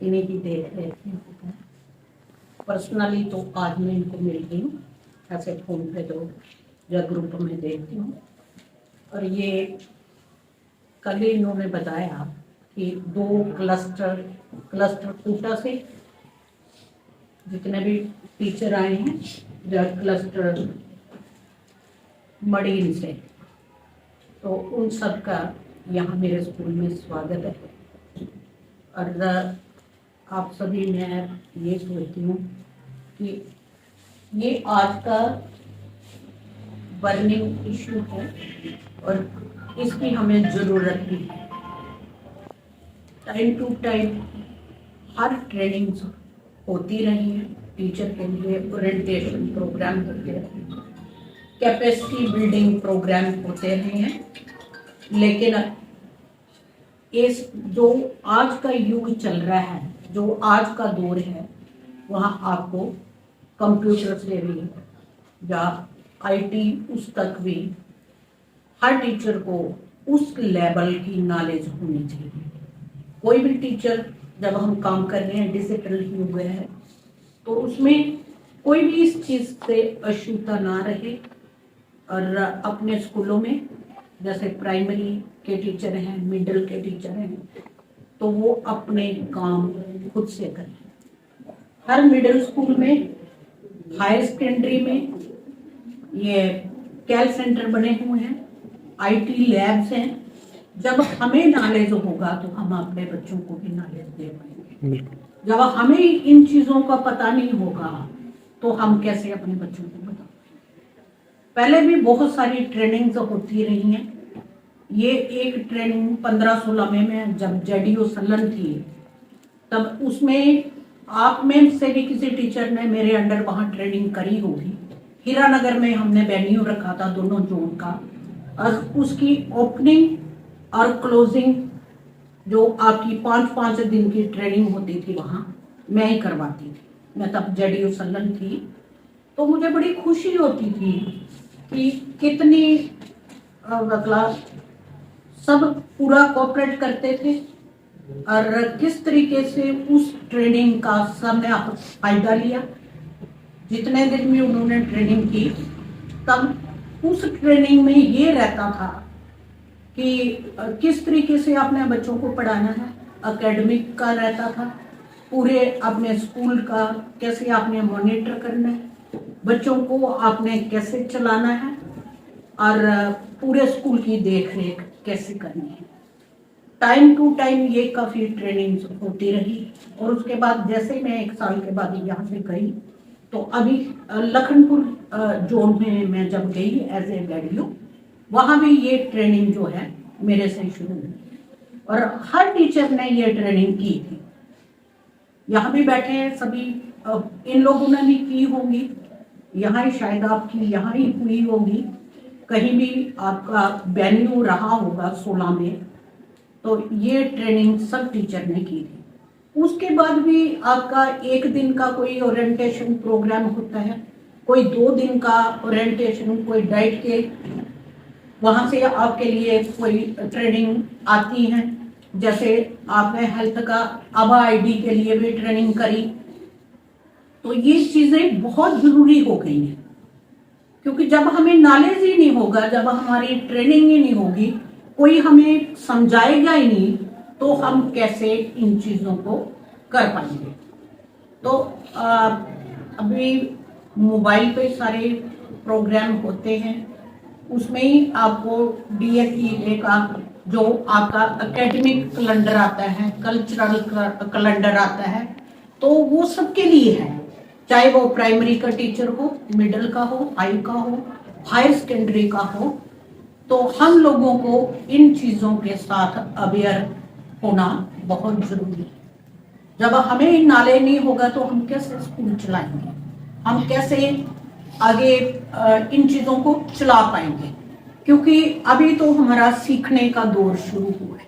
इन्हीं की देख रेख में होता है। पर्सनली तो आज मैं इनको मिल रही हूँ, ऐसे फोन पे तो या ग्रुप में देखती हूँ। और ये कल ही इन्होंने बताया कि 2 क्लस्टर कोटा से जितने भी टीचर आए हैं, या क्लस्टर मडीन से, तो उन सब का यहाँ मेरे स्कूल में स्वागत है। और आप सभी, मैं ये सोचती हूँ कि ये आज का बर्निंग इशू है और इसकी हमें ज़रूरत भी है। टाइम टू टाइम हर ट्रेनिंग होती रही है, टीचर के लिए ओरिएंटेशन प्रोग्राम होते रहे, कैपेसिटी बिल्डिंग प्रोग्राम होते रहे हैं। लेकिन इस जो आज का युग चल रहा है, जो आज का दौर है, वहाँ आपको कंप्यूटर से भी या आईटी उस तक भी हर टीचर को उस लेवल की नॉलेज होनी चाहिए। कोई भी टीचर, जब हम काम कर रहे हैं, डिजिटल युग है, तो उसमें कोई भी इस चीज़ से अछूता ना रहे। और अपने स्कूलों में जैसे प्राइमरी के टीचर हैं, मिडिल के टीचर हैं, तो वो अपने काम खुद से करें। हर मिडिल स्कूल में, हायर सेकेंडरी में ये कैल सेंटर बने हुए हैं, आईटी लैब्स हैं। जब हमें नॉलेज होगा तो हम अपने बच्चों को भी नॉलेज दे पाएंगे। जब हमें इन चीज़ों का पता नहीं होगा तो हम कैसे अपने बच्चों को बताएं। पहले भी बहुत सारी ट्रेनिंग्स होती रही हैं। ये एक ट्रेनिंग 15-16 में मैं जब जेडीओ सलन थी, तब उसमें आप में से भी किसी टीचर ने मेरे अंडर वहाँ ट्रेनिंग करी होगी। हीरानगर में हमने वेन्यू रखा था दोनों जोन का, और उसकी ओपनिंग और क्लोजिंग जो आपकी 5-5 दिन की ट्रेनिंग होती थी, वहाँ मैं ही करवाती थी। मैं तब जेडीओ सलन थी, तो मुझे बड़ी खुशी होती थी कि कितनी मतलब सब पूरा कोऑपरेट करते थे और किस तरीके से उस ट्रेनिंग का सबने फायदा लिया। जितने दिन में उन्होंने ट्रेनिंग की, तब उस ट्रेनिंग में ये रहता था कि किस तरीके से आपने बच्चों को पढ़ाना है। एकेडमिक का रहता था, पूरे अपने स्कूल का कैसे आपने मॉनिटर करना है, बच्चों को आपने कैसे चलाना है, और पूरे स्कूल की देख रेख कैसे करनी है। टाइम टू टाइम ये काफ़ी ट्रेनिंग्स होती रही। और उसके बाद जैसे मैं 1 साल के बाद यहाँ से गई, तो अभी लखनपुर जोन में मैं जब गई एज ए वेडियो, वहाँ भी ये ट्रेनिंग जो है मेरे से शुरू हुई और हर टीचर ने ये ट्रेनिंग की थी। यहाँ भी बैठे हैं सभी, इन लोगों ने भी की होगी, यहाँ ही शायद आपकी यहाँ ही हुई होगी, कहीं भी आपका वेन्यू रहा होगा 16 में, तो ये ट्रेनिंग सब टीचर ने की थी। उसके बाद भी आपका 1 दिन का कोई ओरिएंटेशन प्रोग्राम होता है, कोई 2 दिन का ओरिएंटेशन, कोई डाइट के वहाँ से आपके लिए कोई ट्रेनिंग आती है। जैसे आपने हेल्थ का आभा आईडी के लिए भी ट्रेनिंग करी, तो ये चीज़ें बहुत ज़रूरी हो गई हैं। क्योंकि जब हमें नॉलेज ही नहीं होगा, जब हमारी ट्रेनिंग ही नहीं होगी, कोई हमें समझाएगा ही नहीं, तो हम कैसे इन चीज़ों को कर पाएंगे। तो अभी मोबाइल पे सारे प्रोग्राम होते हैं, उसमें ही आपको DSEA का जो आपका एकेडमिक कैलेंडर आता है, कल्चरल कैलेंडर आता है, तो वो सबके लिए है। चाहे वो प्राइमरी का टीचर हो, मिडिल का हो, हाई का हो, हायर सेकेंडरी का हो, तो हम लोगों को इन चीज़ों के साथ अवेयर होना बहुत ज़रूरी है। जब हमें नॉलेज नहीं होगा तो हम कैसे स्कूल चलाएंगे, हम कैसे आगे इन चीज़ों को चला पाएंगे। क्योंकि अभी तो हमारा सीखने का दौर शुरू हुआ है।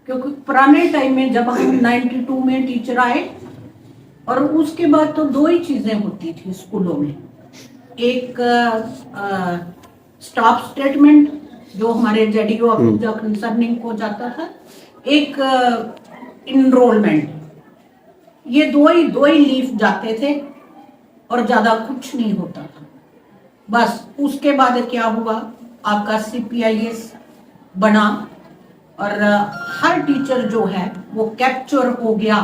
क्योंकि पुराने टाइम में जब हम 92 में टीचर आए, और उसके बाद तो 2 ही चीज़ें होती थी स्कूलों में, एक स्टाफ स्टेटमेंट जो हमारे जेडीओ ऑफिस कंसर्निंग को जाता था, एक इनरोलमेंट ये दो ही लीफ जाते थे और ज्यादा कुछ नहीं होता था। बस उसके बाद क्या हुआ, आपका CPIS बना और हर टीचर जो है वो कैप्चर हो गया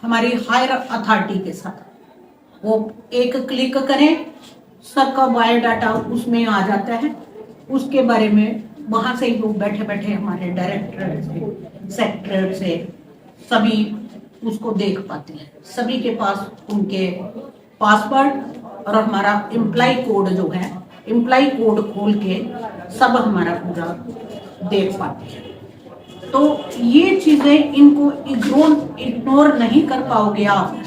हमारी हायर अथॉरिटी के साथ। वो एक क्लिक करें, सबका बायोडाटा उसमें आ जाता है। उसके बारे में वहां से ही लोग बैठे बैठे हमारे डायरेक्टर से, सेक्रेटरी से सभी उसको देख पाते हैं। सभी के पास उनके पासवर्ड और हमारा एम्प्लॉय कोड जो है, एम्प्लॉय कोड खोल के सब हमारा पूरा देख पाते हैं। तो ये चीजें इनको इग्नोर नहीं कर पाओगे आप,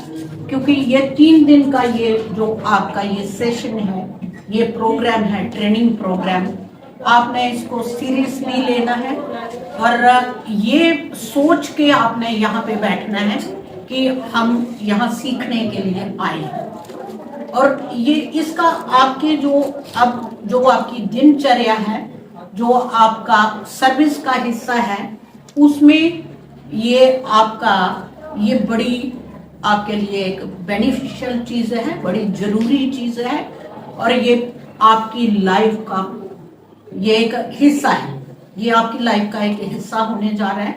क्योंकि ये 3 दिन का ये जो आपका ये सेशन है, ये प्रोग्राम है, ट्रेनिंग प्रोग्राम, आपने इसको सीरियसली लेना है और ये सोच के आपने यहाँ पे बैठना है कि हम यहाँ सीखने के लिए आए हैं। और ये इसका आपके जो आपकी दिनचर्या है, जो आपका सर्विस का हिस्सा है, उसमें ये आपका ये बड़ी आपके लिए एक बेनिफिशियल चीज है, बड़ी जरूरी चीज है और ये आपकी लाइफ का ये एक हिस्सा है, ये आपकी लाइफ का एक हिस्सा होने जा रहा है।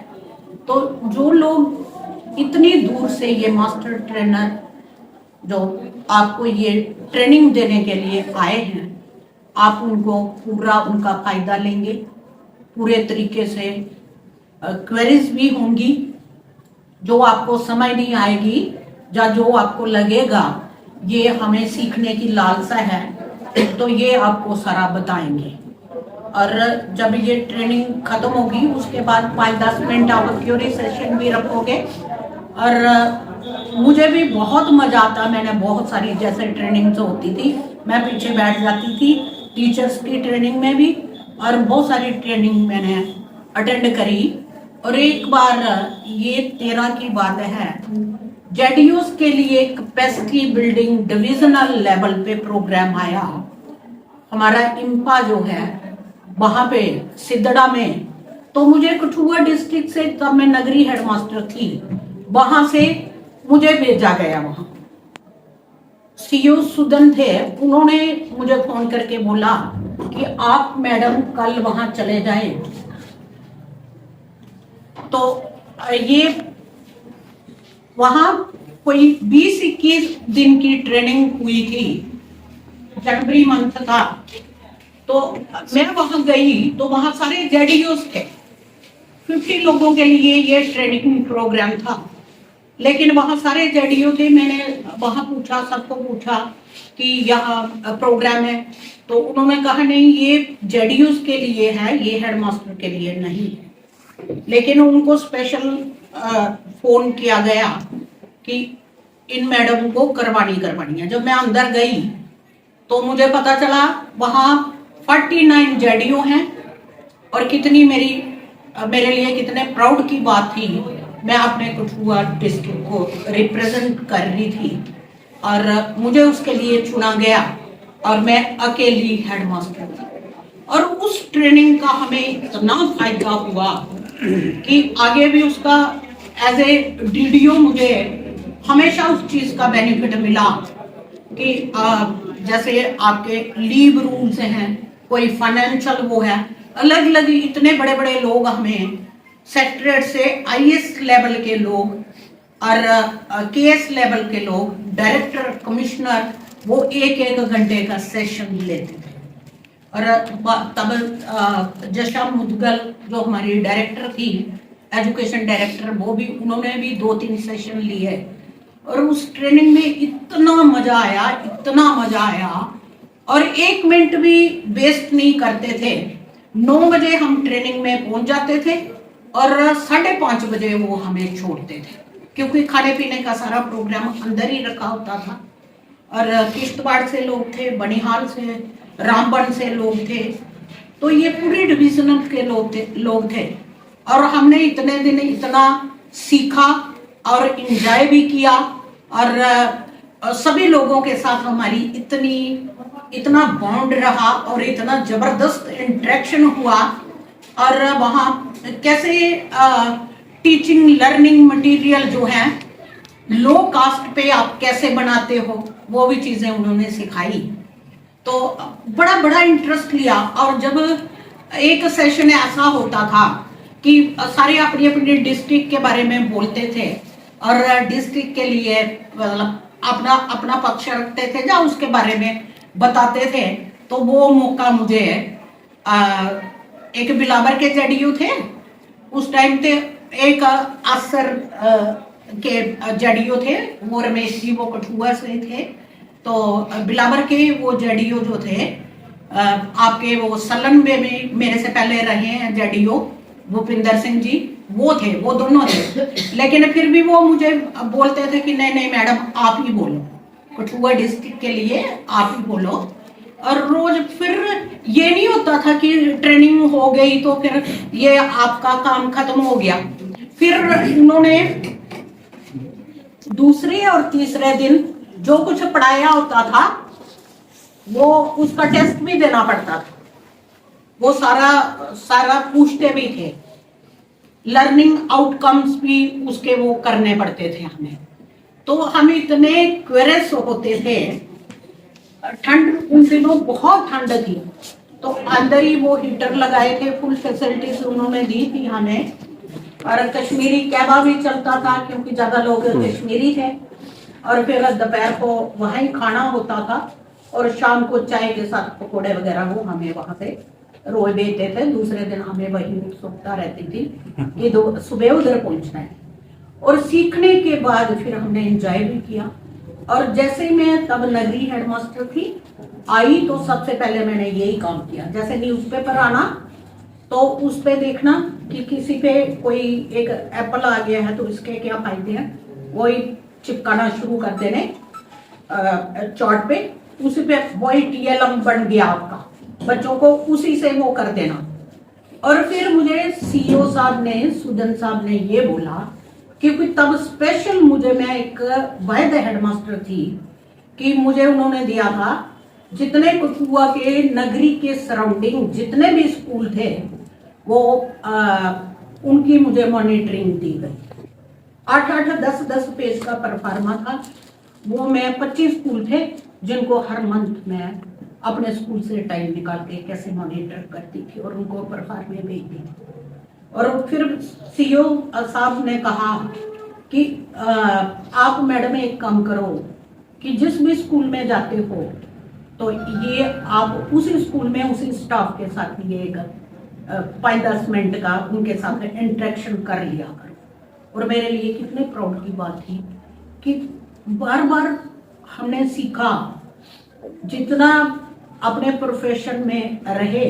तो जो लोग इतनी दूर से ये मास्टर ट्रेनर जो आपको ये ट्रेनिंग देने के लिए आए हैं, आप उनको पूरा उनका फायदा लेंगे, पूरे तरीके से क्वेरीज भी होंगी, जो आपको समझ नहीं आएगी या जो आपको लगेगा ये हमें सीखने की लालसा है, तो ये आपको सारा बताएंगे। और जब ये ट्रेनिंग खत्म होगी उसके बाद 5-10 मिनट आप क्यूरी सेशन भी रखोगे। और मुझे भी बहुत मजा आता, मैंने बहुत सारी जैसे ट्रेनिंग्स होती थी मैं पीछे बैठ जाती थी, टीचर्स की ट्रेनिंग में भी, और बहुत सारी ट्रेनिंग मैंने अटेंड करी। और एक बार ये 13 की बात है, जेडीओस के लिए कैपेसिटी बिल्डिंग डिविजनल लेवल पे प्रोग्राम आया। हमारा इम्पा जो है वहां पे सिद्धड़ा में, तो मुझे कठुआ डिस्ट्रिक्ट से, तब मैं नगरी हेडमास्टर थी, वहां से मुझे भेजा गया। वहां सीओ सुदन थे, उन्होंने मुझे फोन करके बोला कि आप मैडम कल वहां चले जाएं। तो ये वहां कोई 20-21 दिन की ट्रेनिंग हुई थी, जनवरी मंथ था। तो मैं वहां गई तो वहां सारे जेडीओस थे, 50 लोगों के लिए ये ट्रेनिंग प्रोग्राम था, लेकिन वहां सारे जेडीओ थे। मैंने वहां पूछा, सबको पूछा कि यहाँ प्रोग्राम है, तो उन्होंने कहा नहीं ये जेडीओस के लिए है, ये हेडमास्टर के लिए नहीं है। लेकिन उनको स्पेशल फोन किया गया कि इन मैडम को करवानी है। जब मैं अंदर गई तो मुझे पता चला वहां 49 जेडीओ हैं, और कितनी मेरे लिए कितने प्राउड की बात थी, मैं अपने कठुआ डिस्ट्रिक्ट को रिप्रेजेंट कर रही थी और मुझे उसके लिए चुना गया और मैं अकेली हेडमास्टर थी। और उस ट्रेनिंग का हमें इतना फायदा हुआ कि आगे भी उसका एज ए डीडीओ मुझे हमेशा उस चीज का बेनिफिट मिला कि जैसे आपके लीव रूल्स हैं, कोई फाइनेंशियल वो है, अलग अलग इतने बड़े बड़े लोग, हमें सेक्रेटरी से आईएएस लेवल के लोग और केएस लेवल के लोग, डायरेक्टर, कमिश्नर, वो 1-1 घंटे का सेशन लेते थे। और तब जशा मुदगल जो हमारी डायरेक्टर थी, एजुकेशन डायरेक्टर, वो भी, उन्होंने भी 2-3 सेशन लिए। और उस ट्रेनिंग में इतना मजा आया और 1 मिनट भी वेस्ट नहीं करते थे। 9 बजे हम ट्रेनिंग में पहुंच जाते थे और 5:30 बजे वो हमें छोड़ते थे, क्योंकि खाने पीने का सारा प्रोग्राम अंदर ही रखा होता था। और किश्तवाड़ से लोग थे, बनिहाल से, रामबन से लोग थे, तो ये पूरे डिविजनल के लोग थे। और हमने इतने दिन इतना सीखा और एंजॉय भी किया, और सभी लोगों के साथ हमारी इतना बॉन्ड रहा और इतना जबरदस्त इंटरेक्शन हुआ। और वहाँ कैसे टीचिंग लर्निंग मटेरियल जो है लो कास्ट पे आप कैसे बनाते हो, वो भी चीजें उन्होंने सिखाई। तो बड़ा बड़ा इंटरेस्ट लिया। और जब एक सेशन ऐसा होता था कि सारे अपनी अपनी डिस्ट्रिक्ट के बारे में बोलते थे और डिस्ट्रिक्ट के लिए मतलब अपना अपना पक्ष रखते थे या उसके बारे में बताते थे, तो वो मौका मुझे एक बिलावर के जेडीयू थे उस टाइम पे, एक असर के जेडीओ थे, वो रमेश जी, वो कठुआ से थे। तो बिलावर के वो जेडीओ जो थे आपके वो सलन में भी मेरे से पहले रहे हैं जेडीओ, भूपिंदर सिंह जी, वो थे, वो दोनों थे। लेकिन फिर भी वो मुझे बोलते थे कि नहीं नहीं मैडम आप ही बोलो, कठुआ डिस्ट्रिक्ट के लिए आप ही बोलो। और रोज फिर ये नहीं होता था कि ट्रेनिंग हो गई तो फिर ये आपका काम खत्म हो गया। फिर उन्होंने दूसरे और तीसरे दिन जो कुछ पढ़ाया होता था वो उसका टेस्ट भी देना पड़ता था, वो सारा सारा पूछते भी थे, लर्निंग आउटकम्स भी उसके वो करने पड़ते थे हमें। तो हम इतने क्वेरस होते थे। ठंड उन दिनों बहुत ठंड थी, तो अंदर ही वो हीटर लगाए थे, फुल फैसिलिटीज उन्होंने दी थी हमें। और कश्मीरी कहवा भी चलता था क्योंकि ज्यादा लोग कश्मीरी थे। और फिर दोपहर को वहाँ ही खाना होता था और शाम को चाय के साथ पकौड़े वगैरह वो हमें वहाँ पे रोज देते थे। दूसरे दिन हमें वही उत्सुकता रहती थी कि सुबह उधर पहुंचना है। और सीखने के बाद फिर हमने एंजॉय भी किया। और जैसे मैं तब नगरी हेडमास्टर थी आई, तो सबसे पहले मैंने यही काम किया। जैसे न्यूज़पेपर आना तो उस पे देखना कि किसी पे कोई एक एप्पल आ गया है तो इसके क्या फायदे हैं, वही चिपकाना शुरू कर देने चार्ट पे, उसी पे वही टीएलएम बन गया आपका, बच्चों को उसी से वो कर देना। और फिर मुझे सीईओ साहब ने, सुदन साहब ने ये बोला, क्योंकि तब स्पेशल मुझे, मैं एक वाहिद हेडमास्टर थी कि मुझे उन्होंने दिया था जितने कठुआ के नगरी के सराउंडिंग जितने भी स्कूल थे वो उनकी मुझे मॉनिटरिंग दी गई। 8-8, 10-10 पेज का परफार्मा था वो। मैं 25 स्कूल थे जिनको हर मंथ मैं अपने स्कूल से टाइम निकाल के कैसे मॉनिटर करती थी और उनको परफार्मे भेजती थी। और फिर सीईओ साहब ने कहा कि आप मैडम एक काम करो कि जिस भी स्कूल में जाते हो तो ये आप उसी स्कूल में उसी स्टाफ के साथ ये एक 5-10 मिनट का उनके साथ इंटरेक्शन कर लिया करो। और मेरे लिए कितने प्राउड की बात थी कि बार बार हमने सीखा। जितना अपने प्रोफेशन में रहे,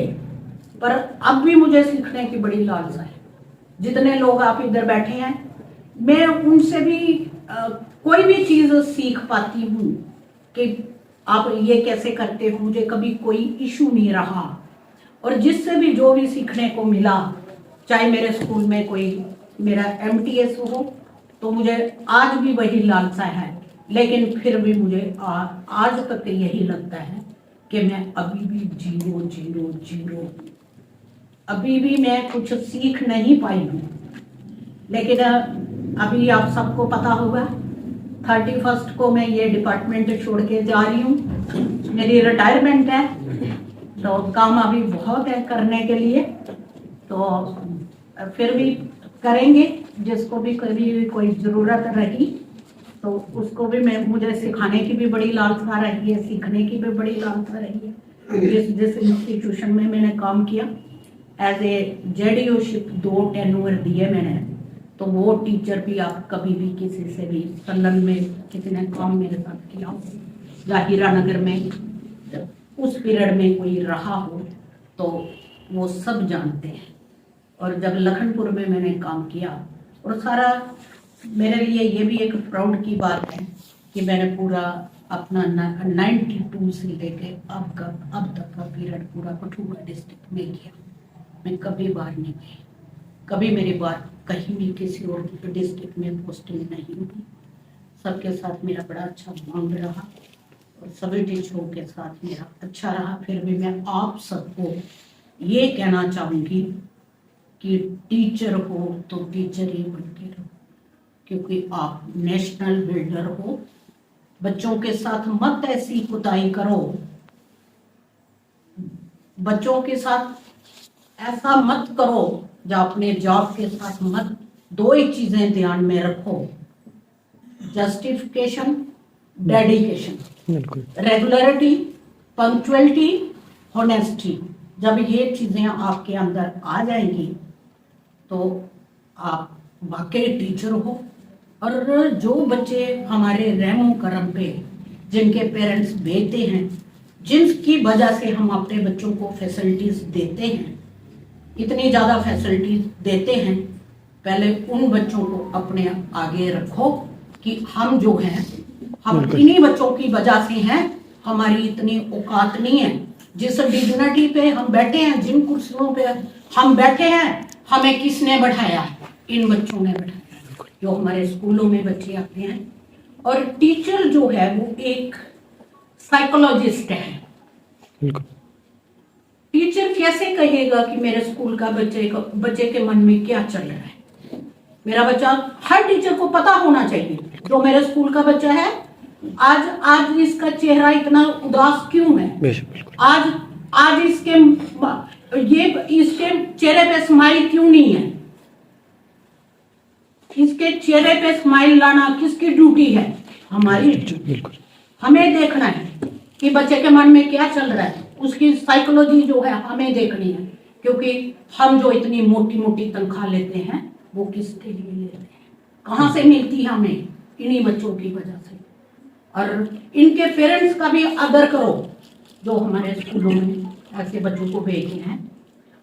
पर अब भी मुझे सीखने की बड़ी लालसा है। जितने लोग आप इधर बैठे हैं, मैं उनसे भी कोई भी चीज सीख पाती हूँ कि आप ये कैसे करते हो। मुझे कभी कोई इशू नहीं रहा। और जिससे भी जो भी सीखने को मिला, चाहे मेरे स्कूल में कोई मेरा एमटीएस हो, तो मुझे आज भी वही लालसा है। लेकिन फिर भी मुझे आज तक यही लगता है कि मैं अभी भी 0-0-0, अभी भी मैं कुछ सीख नहीं पाई हूँ। लेकिन अभी आप सबको पता होगा 31 को मैं ये डिपार्टमेंट छोड़ के जा रही हूँ, मेरी रिटायरमेंट है। तो काम अभी बहुत है करने के लिए, तो फिर भी करेंगे। जिसको भी कभी कोई ज़रूरत रही तो उसको भी मुझे सिखाने की भी बड़ी लालसा रही है, सीखने की भी बड़ी लालसा रही है। जिस इंस्टीट्यूशन में मैंने काम किया एज ए जेडीओशिप 2 टेन्योर दिए मैंने, तो वो टीचर भी आप कभी भी किसी से भी सलन में किसी ने काम मेरे साथ किया हो या हीरानगर में उस पीरियड में कोई रहा हो तो वो सब जानते हैं। और जब लखनपुर में मैंने काम किया, और सारा मेरे लिए ये भी एक प्राउड की बात है कि मैंने पूरा अपना 92 से लेके अब तक का पीरियड पूरा कठुआ डिस्ट्रिक्ट में किया। मैं कभी बाहर नहीं गई, कभी मेरी बात कहीं भी किसी और डिस्ट्रिक्ट में पोस्टिंग नहीं हुई। सबके साथ मेरा बड़ा अच्छा बॉन्ड रहा और सभी टीचरों के साथ मेरा अच्छा रहा। फिर भी मैं आप सबको ये कहना चाहूँगी कि टीचर हो तो टीचर ही बन के रहो। क्योंकि आप नेशनल बिल्डर हो। बच्चों के साथ मत ऐसी कुताई करो, बच्चों के साथ ऐसा मत करो, जो अपने जॉब के साथ मत। दो ही चीजें ध्यान में रखो, justification, dedication, regularity, punctuality, honesty. जब ये चीजें आपके अंदर आ जाएंगी तो आप वाकई टीचर हो। और जो बच्चे हमारे रहमो करम पे, जिनके पेरेंट्स भेजते हैं, जिनकी वजह से हम अपने बच्चों को फैसिलिटीज देते हैं, इतनी ज़्यादा फैसिलिटीज देते हैं, पहले उन बच्चों को अपने आगे रखो कि हम जो हैं, हम इन्हीं बच्चों की वजह से हैं। हमारी इतनी औकात नहीं है। जिस डिग्निटी पे हम बैठे हैं, जिन कुर्सियों पे हम बैठे हैं, हमें किसने बैठाया? इन बच्चों ने बैठाया, जो हमारे स्कूलों में बच्चे आते हैं। और टीचर जो है वो एक साइकोलॉजिस्ट है। टीचर कैसे कहेगा कि मेरे स्कूल का बच्चे के मन में क्या चल रहा है? मेरा बच्चा, हर टीचर को पता होना चाहिए जो मेरे स्कूल का बच्चा है, आज इसका चेहरा इतना उदास क्यों है, आज इसके चेहरे पे स्माइल क्यों नहीं है। इसके चेहरे पे स्माइल लाना किसकी ड्यूटी है? हमारी। हमें देखना है कि बच्चे के मन में क्या चल रहा है, उसकी साइकोलॉजी जो है हमें देखनी है। क्योंकि हम जो इतनी मोटी मोटी तनख्वाह लेते हैं वो किसके लिए लेते हैं, कहाँ से मिलती है हमें? इन्हीं बच्चों की वजह से। और इनके पेरेंट्स का भी आदर करो, जो हमारे स्कूलों में ऐसे बच्चों को भेजते हैं,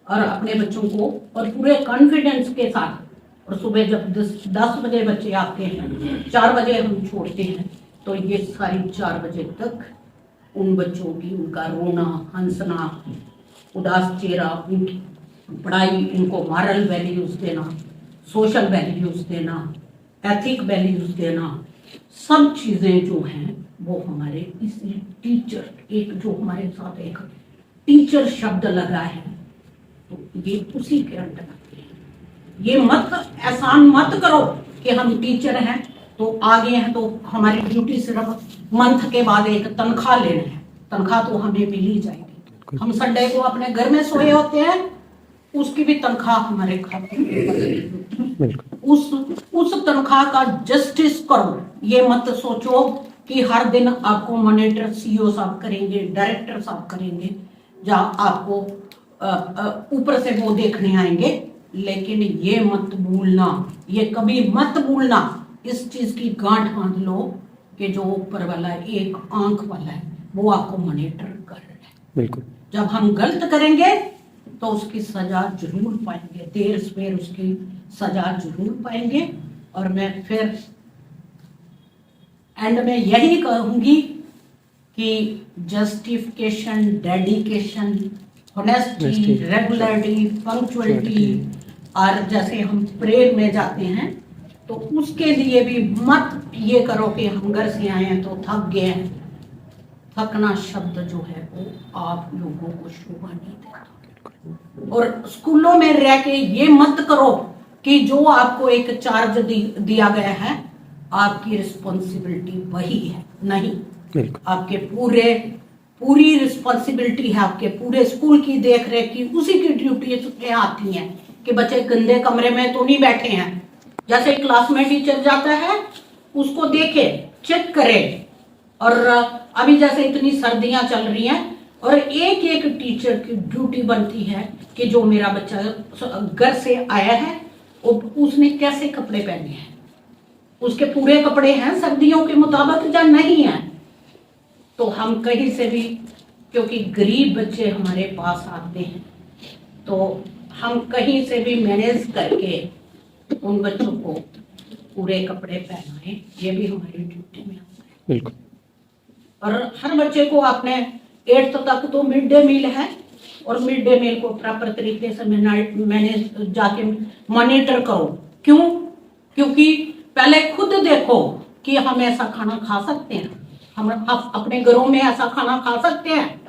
और अपने बच्चों को और पूरे कॉन्फिडेंस के साथ। और सुबह जब 10 बजे बच्चे आते हैं, 4 बजे हम छोड़ते हैं, तो ये सारी 4 बजे तक उन बच्चों की, उनका रोना, हंसना, उदास चेहरा, उनकी पढ़ाई, उनको मॉरल वैल्यूज देना, सोशल वैल्यूज देना, एथिक वैल्यूज देना, सब चीजें जो हैं वो हमारे इस टीचर, एक जो हमारे साथ एक टीचर शब्द लगा है, तो ये उसी के अंदर आते हैं। ये मत एहसान मत करो कि हम टीचर हैं तो आगे हैं, तो हमारी ड्यूटी सिर्फ मंथ के बाद एक तनख्वाह लेना है। तनख्वाह तो हमें मिल ही जाएगी। हम संडे को अपने घर में सोए होते हैं, उसकी भी तनख्वाह हमारे खाते में। उस तनख्वाह का जस्टिस करो। ये मत सोचो कि हर दिन आपको मॉनिटर सीईओ साहब करेंगे, डायरेक्टर साहब करेंगे, जहाँ आपको ऊपर से वो देखने आएंगे। लेकिन ये मत भूलना, ये कभी मत भूलना, इस चीज की गांठ बांध लो कि जो ऊपर वाला एक आंख वाला है वो आपको मॉनिटर कर रहा है। बिल्कुल। जब हम गलत करेंगे तो उसकी सजा जरूर पाएंगे, देर सवेर उसकी सजा जरूर पाएंगे। और मैं फिर एंड में यही कहूंगी कि justification, dedication, honesty, regularity, punctuality, और जैसे हम प्रेयर में जाते हैं तो उसके लिए भी मत ये करो कि हम घर से आए हैं तो थक गए हैं। थकना शब्द जो है वो आप लोगों को शोभा नहीं देता। और स्कूलों में रह के ये मत करो कि जो आपको एक चार्ज दिया गया है आपकी रिस्पॉन्सिबिलिटी वही है, नहीं। आपके पूरी रिस्पॉन्सिबिलिटी है, आपके पूरे स्कूल की देख रेख की, उसी की ड्यूटी आती है कि बच्चे गंदे कमरे में तो नहीं बैठे हैं। जैसे क्लास में टीचर जाता है उसको देखे, चेक करे। और अभी जैसे इतनी सर्दियां चल रही हैं और एक एक टीचर की ड्यूटी बनती है कि जो मेरा बच्चा घर से आया है उसने कैसे कपड़े पहने हैं, उसके पूरे कपड़े हैं सर्दियों के मुताबिक या नहीं है। तो हम कहीं से भी, क्योंकि गरीब बच्चे हमारे पास आते हैं, तो हम कहीं से भी मैनेज करके उन बच्चों को पूरे कपड़े पहनाएं, ये भी हमारी ड्यूटी में आता है। बिल्कुल। और हर बच्चे को आपने 8th तक तो मिड डे मील है, और मिड डे मील को प्रॉपर तरीके से मैनेज जाके मॉनिटर करो। क्यों? क्योंकि पहले खुद देखो कि हम ऐसा खाना खा सकते हैं, हम अपने घरों में ऐसा खाना खा सकते हैं,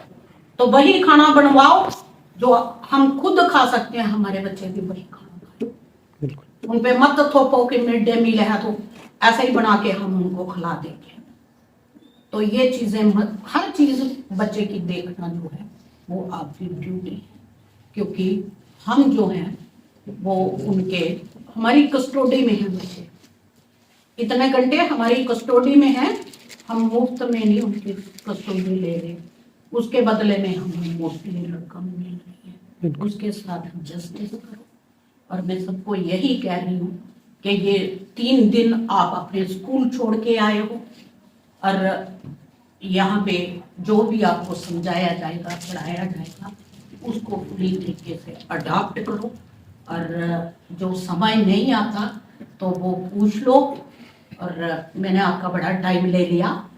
तो वही खाना बनवाओ जो हम खुद खा सकते हैं, हमारे बच्चे भी वही खाना खाएं। उन पे मत थोपो कि मिड डे मील है तो ऐसे ही बना के हम उनको खिला देंगे। तो ये चीजें हर चीज बच्चे की देखना जो है वो आपकी ड्यूटी है, क्योंकि हम जो हैं वो उनके हमारी कस्टडी में हैं बच्चे, इतने घंटे हमारी कस्टडी में हैं, हम मुफ्त में नहीं उनकी कस्टडी ले रहे, उसके बदले में हमें मोटी रकम मिल रही है, उसके साथ जस्टिस करो। और मैं सबको यही कह रही हूँ कि ये 3 दिन आप अपने स्कूल छोड़ के आए हो और यहाँ पे जो भी आपको समझाया जाएगा, पढ़ाया जाएगा, उसको पूरी तरीके से अडॉप्ट करो। और जो समय नहीं आता तो वो पूछ लो। और मैंने आपका बड़ा टाइम ले लिया,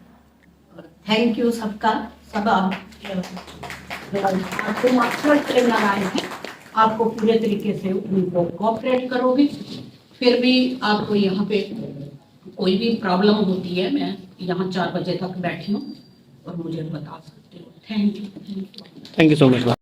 थैंक यू सबका। सब आपको मास्टर ट्रेनर आए हैं, आपको पूरे तरीके से उनको कोऑपरेट करोगे। फिर भी आपको यहाँ पे कोई भी प्रॉब्लम होती है, मैं यहाँ 4 बजे तक बैठी हूँ और मुझे बता सकते हो। Thank you. Thank you so much.